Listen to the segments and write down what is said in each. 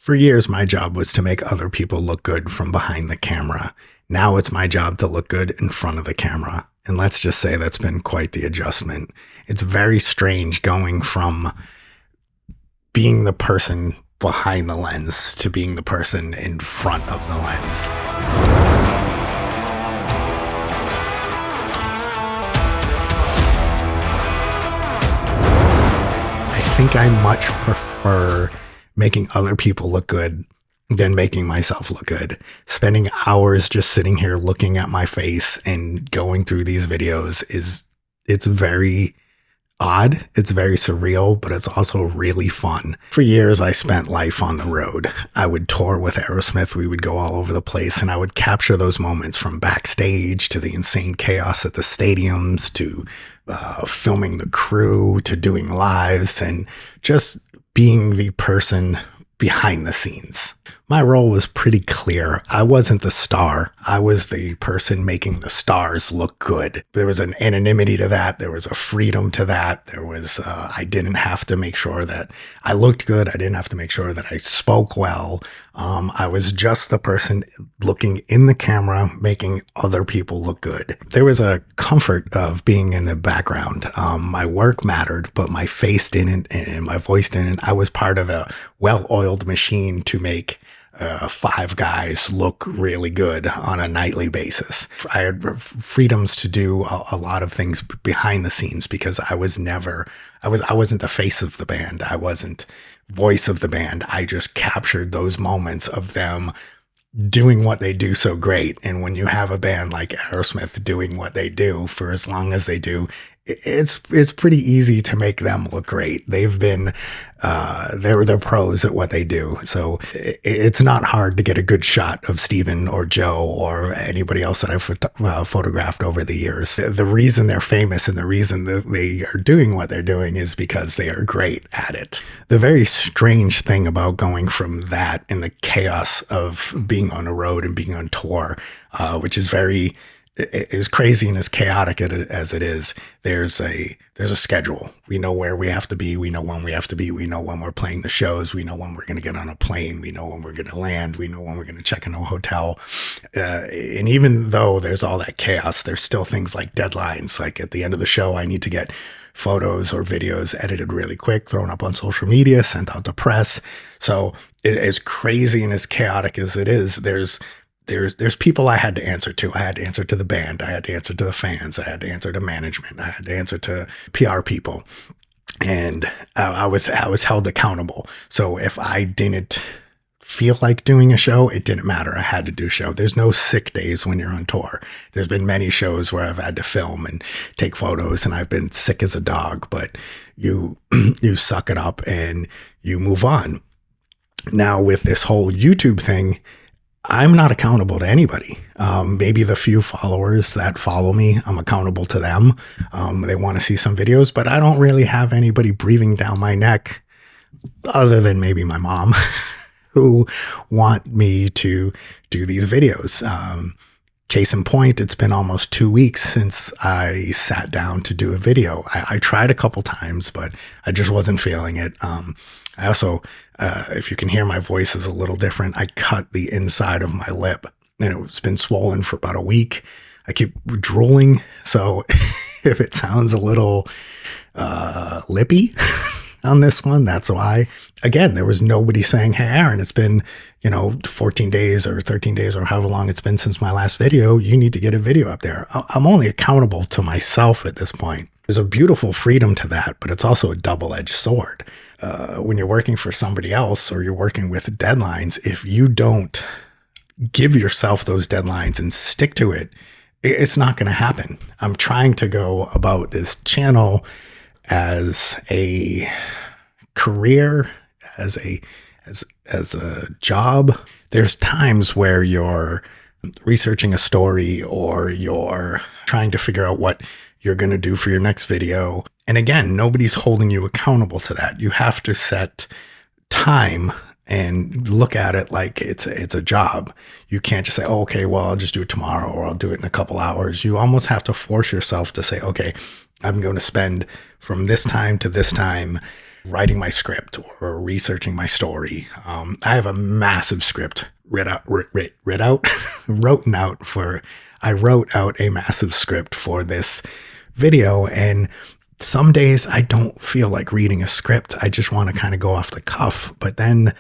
For years, my job was to make other people look good from behind the camera. Now it's my job to look good in front of the camera. And let's just say that's been quite the adjustment. It's very strange going from being the person behind the lens to being the person in front of the lens. I think I much prefer making other people look good than making myself look good. Spending hours just sitting here looking at my face and going through these videos it's very odd. It's very surreal, but it's also really fun. For years, I spent life on the road. I would tour with Aerosmith. We would go all over the place, and I would capture those moments from backstage to the insane chaos at the stadiums to filming the crew to doing lives and just being the person behind the scenes. My role was pretty clear. I wasn't the star. I was the person making the stars look good. There was an anonymity to that. There was a freedom to that. There was, I didn't have to make sure that I looked good. I didn't have to make sure that I spoke well. I was just the person looking in the camera, making other people look good. There was a comfort of being in the background. My work mattered, but my face didn't and my voice didn't. I was part of a well-oiled machine to make 5 guys look really good on a nightly basis. I had freedoms to do a lot of things behind the scenes because I wasn't the face of the band. I wasn't voice of the band. I just captured those moments of them doing what they do so great. And when you have a band like Aerosmith doing what they do for as long as they do, it's pretty easy to make them look great. They've been they're pros at what they do. So it's not hard to get a good shot of Steven or Joe or anybody else that I've photographed over the years. The reason they're famous and the reason that they are doing what they're doing is because they are great at it. The very strange thing about going from that and the chaos of being on a road and being on tour, which is very as crazy and as chaotic as it is, there's a schedule. We know where we have to be. We know when we have to be. We know when we're playing the shows. We know when we're going to get on a plane. We know when we're going to land. We know when we're going to check in a hotel. And even though there's all that chaos, there's still things like deadlines. Like at the end of the show, I need to get photos or videos edited really quick, thrown up on social media, sent out to press. So as crazy and as chaotic as it is, there's people I had to answer to. I had to answer to the band. I had to answer to the fans. I had to answer to management. I had to answer to PR people. And I was held accountable. So if I didn't feel like doing a show, it didn't matter. I had to do a show. There's no sick days when you're on tour. There's been many shows where I've had to film and take photos and I've been sick as a dog, but you suck it up and you move on. Now with this whole YouTube thing, I'm not accountable to anybody. Maybe the few followers that follow me, I'm accountable to them. They want to see some videos, but I don't really have anybody breathing down my neck other than maybe my mom who want me to do these videos. Case in point, it's been almost 2 weeks since I sat down to do a video. I tried a couple times, but I just wasn't feeling it. I also, if you can hear, my voice is a little different. I cut the inside of my lip and it's been swollen for about a week. I keep drooling. So if it sounds a little lippy on this one, that's why. Again, there was nobody saying, hey, Aaron, it's been, 14 days or 13 days or however long it's been since my last video. You need to get a video up there. I'm only accountable to myself at this point. There's a beautiful freedom to that, but it's also a double-edged sword. When you're working for somebody else or you're working with deadlines, if you don't give yourself those deadlines and stick to it, it's not going to happen. I'm trying to go about this channel as a career, as a job. There's times where you're researching a story or you're trying to figure out what you're going to do for your next video. And again, nobody's holding you accountable to that. You have to set time and look at it like it's a job. You can't just say, oh, okay, well, I'll just do it tomorrow or I'll do it in a couple hours. You almost have to force yourself to say, okay, I'm going to spend from this time to this time writing my script or researching my story. I have a massive script I wrote out a massive script for this video, and some days I don't feel like reading a script. I just want to kind of go off the cuff, but then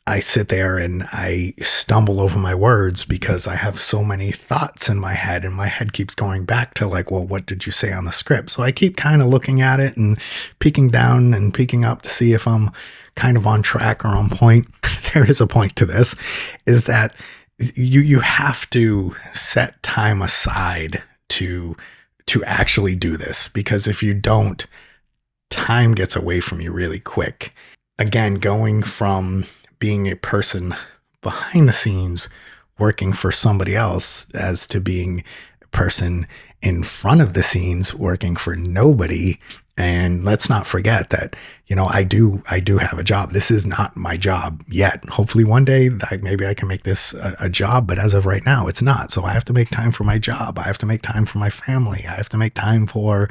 I sit there and I stumble over my words because I have so many thoughts in my head, and my head keeps going back to like, well, what did you say on the script? So I keep kind of looking at it and peeking down and peeking up to see if I'm kind of on track or on point. There is a point to this, is that you have to set time aside to actually do this, because if you don't, time gets away from you really quick. Again, going from being a person behind the scenes working for somebody else as to being a person in front of the scenes working for nobody. And let's not forget that, I do have a job. This is not my job yet. Hopefully one day maybe I can make this a job, but as of right now, it's not. So I have to make time for my job. I have to make time for my family. I have to make time for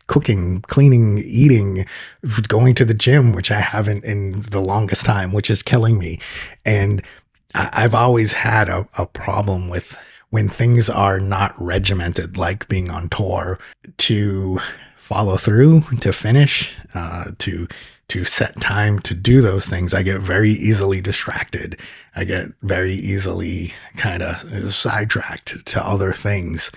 cooking, cleaning, eating, going to the gym, which I haven't in the longest time, which is killing me. And I've always had a problem with when things are not regimented, like being on tour, to follow through, to finish, to set time to do those things. I get very easily distracted. I get very easily kind of sidetracked to other things.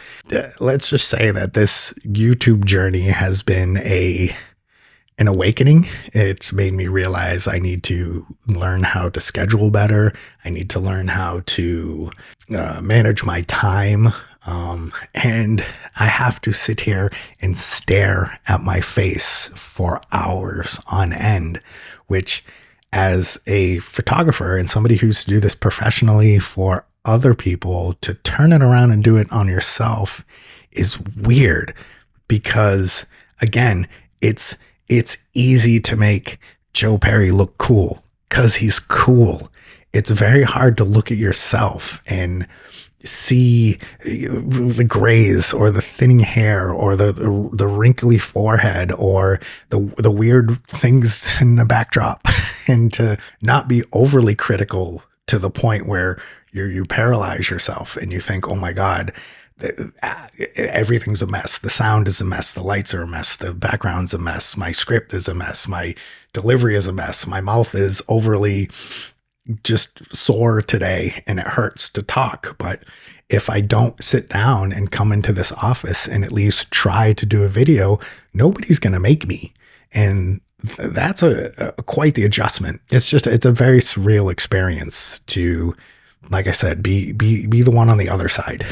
Let's just say that this YouTube journey has been an awakening. It's made me realize I need to learn how to schedule better. I need to learn how to manage my time. And I have to sit here and stare at my face for hours on end, which, as a photographer and somebody who used to do this professionally for other people, to turn it around and do it on yourself is weird, because again, it's easy to make Joe Perry look cool because he's cool. It's very hard to look at yourself and see the grays or the thinning hair or the wrinkly forehead or the weird things in the backdrop, and to not be overly critical to the point where you paralyze yourself and you think, oh my God, everything's a mess. The sound is a mess. The lights are a mess. The background's a mess. My script is a mess. My delivery is a mess. My mouth is overly just sore today and it hurts to talk. But if I don't sit down and come into this office and at least try to do a video, nobody's going to make me. And that's quite the adjustment. It's a very surreal experience to, like I said, be the one on the other side.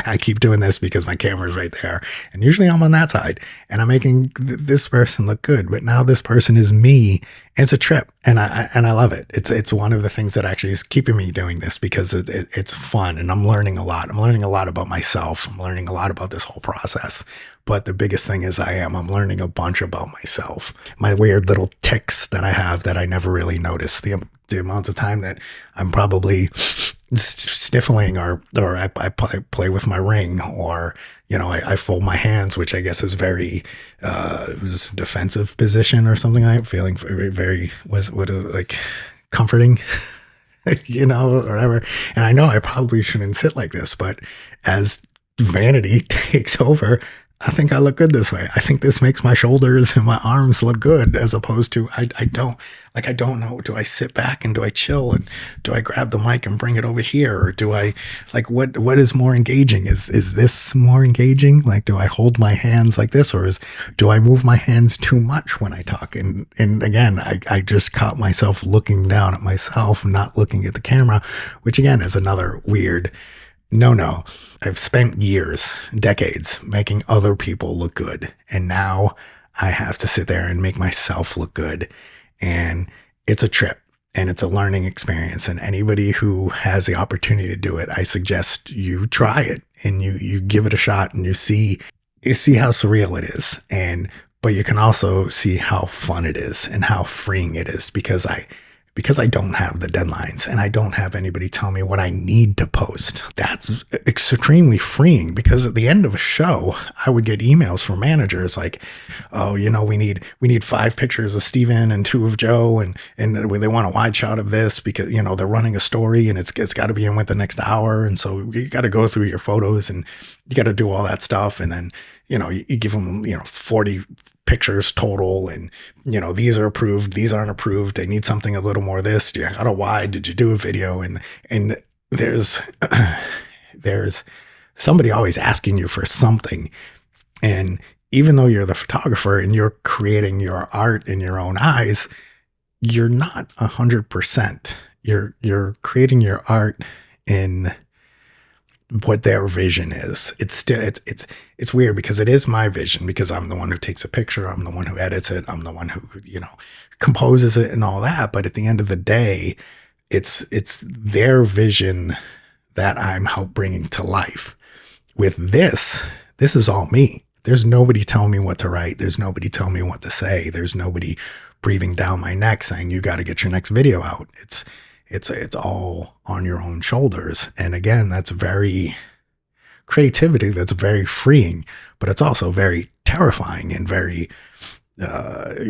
I keep doing this because my camera's right there, and usually I'm on that side and I'm making this person look good, but now this person is me. It's a trip, and I love it. It's one of the things that actually is keeping me doing this, because it's fun and I'm learning a lot. I'm learning a lot about myself. I'm learning a lot about this whole process. But the biggest thing is I'm learning a bunch about myself, my weird little tics that I have that I never really noticed. The amount of time that I'm probably sniffling or I play with my ring, or I fold my hands, which I guess is very defensive position or something. I'm feeling very like comforting, or whatever. And I know I probably shouldn't sit like this, but as vanity takes over, I think I look good this way. I think this makes my shoulders and my arms look good, as opposed to I don't know. Do I sit back and do I chill, and do I grab the mic and bring it over here, or do I what is more engaging? Is this more engaging? Like, do I hold my hands like this, or do I move my hands too much when I talk? And again, I just caught myself looking down at myself, not looking at the camera, which again is another weird no. I've spent years, decades, making other people look good. And now I have to sit there and make myself look good. And it's a trip, and it's a learning experience. And anybody who has the opportunity to do it, I suggest you try it and you give it a shot, and you see how surreal it is. But you can also see how fun it is and how freeing it is, because because I don't have the deadlines and I don't have anybody tell me what I need to post. That's extremely freeing, because at the end of a show, I would get emails from managers like, oh, we need 5 pictures of Steven and 2 of Joe. And they want a wide shot of this because, they're running a story and it's got to be in with the next hour. And so you got to go through your photos and you got to do all that stuff. And then, you give them, 40 pictures total, and these are approved, these aren't approved, they need something a little more this, you got a wide, did you do a video? And there's somebody always asking you for something. And even though you're the photographer and you're creating your art in your own eyes, you're not 100%. You're creating your art in what their vision is. It's still, it's weird because it is my vision, because I'm the one who takes a picture. I'm the one who edits it. I'm the one who, composes it and all that. But at the end of the day, it's their vision that I'm bringing to life. With this is all me. There's nobody telling me what to write. There's nobody telling me what to say. There's nobody breathing down my neck saying, you got to get your next video out. It's all on your own shoulders. And again, that's very creativity. That's very freeing, but it's also very terrifying and very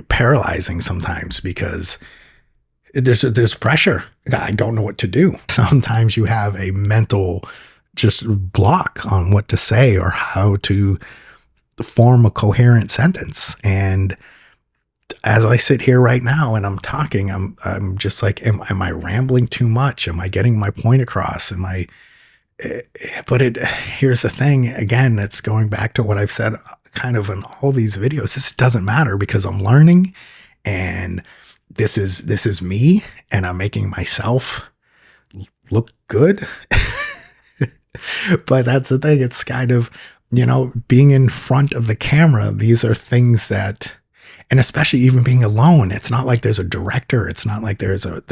paralyzing sometimes, because there's pressure. I don't know what to do. Sometimes you have a mental just block on what to say or how to form a coherent sentence. And as I sit here right now and I'm talking, I'm just like, am I rambling too much? Am I getting my point across? Here's the thing, again, it's going back to what I've said kind of in all these videos. This doesn't matter, because I'm learning, and this is me, and I'm making myself look good. But that's the thing. It's kind of, being in front of the camera. These are things that, and especially even being alone, it's not like there's a director. It's not like there's a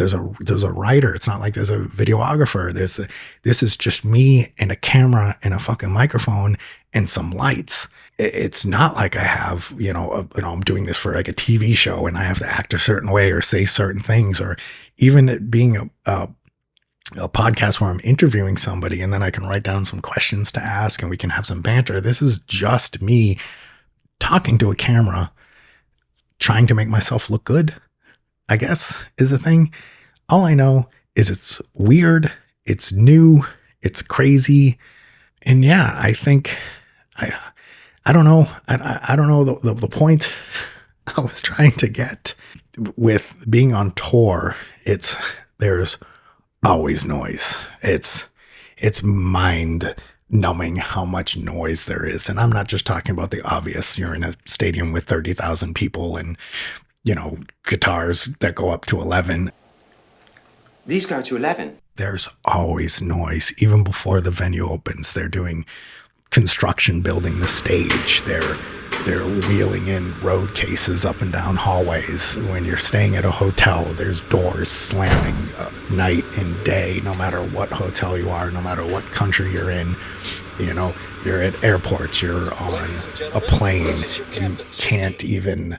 writer. It's not like there's a videographer. This is just me and a camera and a fucking microphone and some lights. It's not like I have, I'm doing this for like a TV show and I have to act a certain way or say certain things, or even it being a podcast where I'm interviewing somebody and then I can write down some questions to ask and we can have some banter. This is just me talking to a camera, trying to make myself look good, I guess, is the thing. All I know is it's weird, it's new, it's crazy. And yeah, I think, I don't know. I don't know the point I was trying to get with being on tour. There's always noise. It's mind numbing how much noise there is. And I'm not just talking about the obvious. You're in a stadium with 30,000 people and, guitars that go up to 11. These go to 11. There's always noise. Even before the venue opens, they're doing construction, building the stage. They're wheeling in road cases up and down hallways. When you're staying at a hotel, there's doors slamming night and day, no matter what hotel you are, no matter what country you're in. You're at airports, you're on a plane. You can't even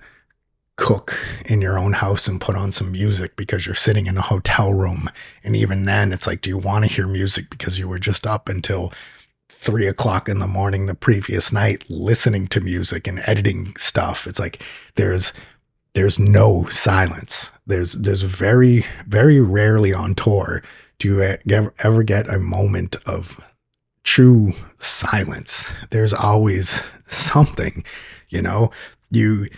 cook in your own house and put on some music because you're sitting in a hotel room. And even then, it's like, do you want to hear music because you were just up until 3 o'clock in the morning the previous night listening to music and editing stuff? It's like there's no silence. There's very, very rarely on tour do you ever get a moment of true silence. There's always something, you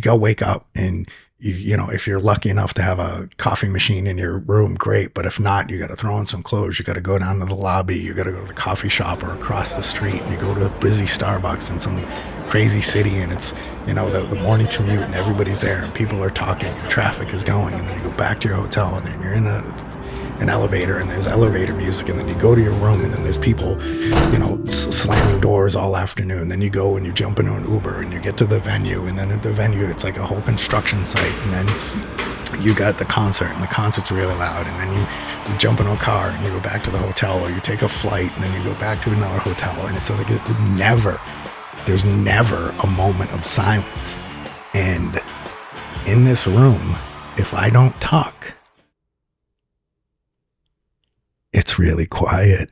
go wake up and if you're lucky enough to have a coffee machine in your room, great. But if not, you got to throw on some clothes. You got to go down to the lobby. You got to go to the coffee shop or across the street, and you go to a busy Starbucks in some crazy city. And it's, the morning commute and everybody's there and people are talking and traffic is going. And then you go back to your hotel and then you're in an elevator and there's elevator music. And then you go to your room and then there's people, slamming doors all afternoon. Then you go and you jump into an Uber and you get to the venue. And then at the venue, it's like a whole construction site. And then you got the concert and the concert's really loud. And then you jump into a car and you go back to the hotel, or you take a flight and then you go back to another hotel. And it's like, there's never a moment of silence. And in this room, if I don't talk, it's really quiet.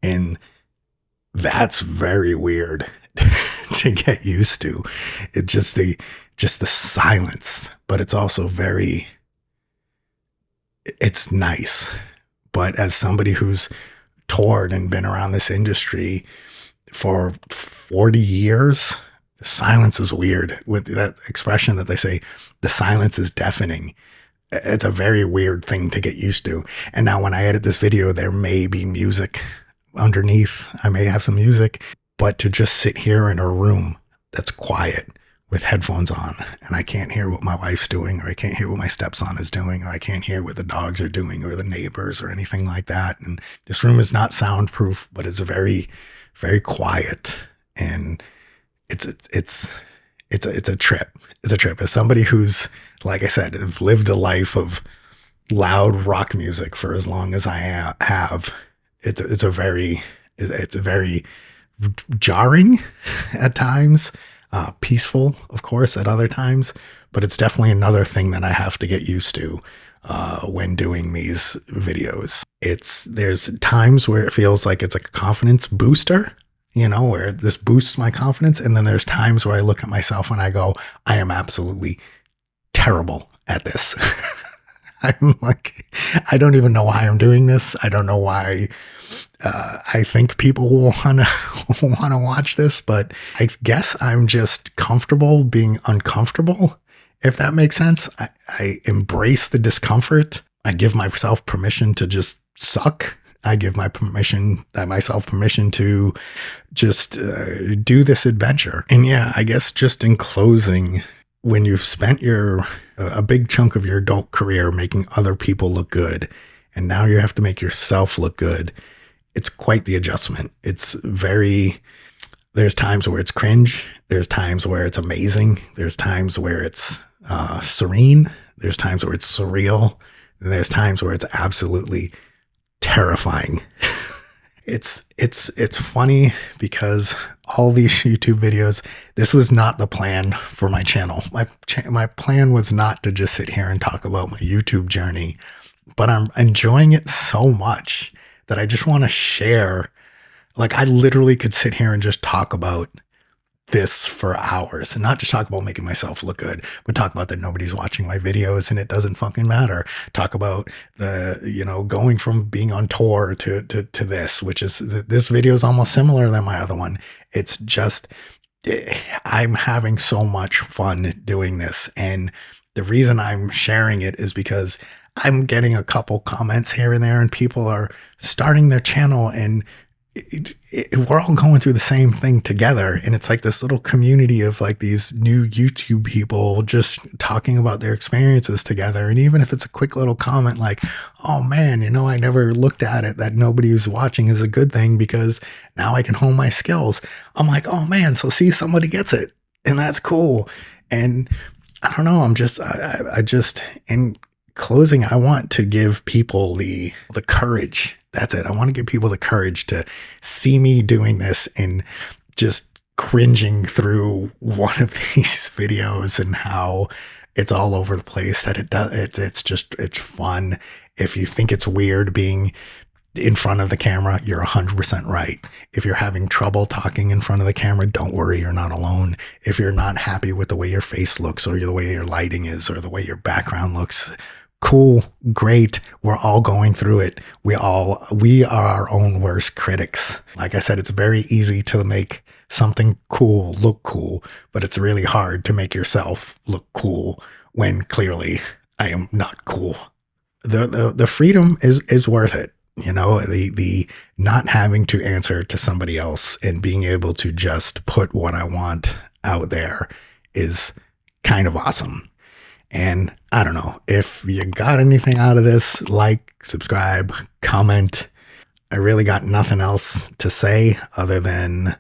And that's very weird to get used to. It's just the silence, but it's also it's nice. But as somebody who's toured and been around this industry for 40 years, the silence is weird. With that expression that they say, the silence is deafening. It's a very weird thing to get used to. And now when I edit this video, there may be music underneath. I may have some music, but to just sit here in a room that's quiet with headphones on, and I can't hear what my wife's doing, or I can't hear what my stepson is doing, or I can't hear what the dogs are doing, or the neighbors, or anything like that. And this room is not soundproof, but it's very, very quiet. And it's a trip. It's a trip. As somebody who's, like I said, have lived a life of loud rock music for as long as I have, it's very jarring at times, peaceful, of course, at other times, but it's definitely another thing that I have to get used to when doing these videos. There's times where it feels like it's a confidence booster, where this boosts my confidence. And then there's times where I look at myself and I go, I am absolutely terrible at this. I'm like, I don't even know why I'm doing this. I don't know why I think people will want to watch this, but I guess I'm just comfortable being uncomfortable, if that makes sense. I embrace the discomfort. I give myself permission to just suck. I give myself permission to just do this adventure. And yeah, I guess just in closing, when you've spent a big chunk of your adult career making other people look good, and now you have to make yourself look good, it's quite the adjustment. There's times where it's cringe. There's times where it's amazing. There's times where it's serene. There's times where it's surreal. And there's times where it's absolutely terrifying. It's funny because all these YouTube videos, this was not the plan for my channel. My plan was not to just sit here and talk about my YouTube journey, but I'm enjoying it so much that I just want to share. Like, I literally could sit here and just talk about this for hours, and not just talk about making myself look good, but talk about that nobody's watching my videos and it doesn't fucking matter. Talk about going from being on tour to this, which is, this video is almost similar than my other one. It's just, I'm having so much fun doing this. And the reason I'm sharing it is because I'm getting a couple comments here and there, and people are starting their channel, and we're all going through the same thing together. And it's like this little community of like these new YouTube people just talking about their experiences together. And even if it's a quick little comment like, oh man, I never looked at it, that nobody who's watching is a good thing because now I can hone my skills. I'm like, oh man, so see, somebody gets it, and that's cool. And I don't know, I just in closing, I want to give people the courage. That's it. I want to give people the courage to see me doing this and just cringing through one of these videos and how it's all over the place, that it's fun. If you think it's weird being in front of the camera, you're 100% right. If you're having trouble talking in front of the camera, don't worry, you're not alone. If you're not happy with the way your face looks, or the way your lighting is, or the way your background looks, cool, great. We're all going through it. We are our own worst critics. Like I said, it's very easy to make something cool look cool, but it's really hard to make yourself look cool when clearly I am not cool. The freedom is worth it. The not having to answer to somebody else and being able to just put what I want out there is kind of awesome. And I don't know if you got anything out of this, like, subscribe, comment. I really got nothing else to say other than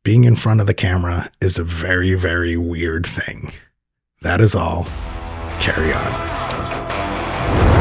being in front of the camera is a very, very weird thing. That is all. Carry on.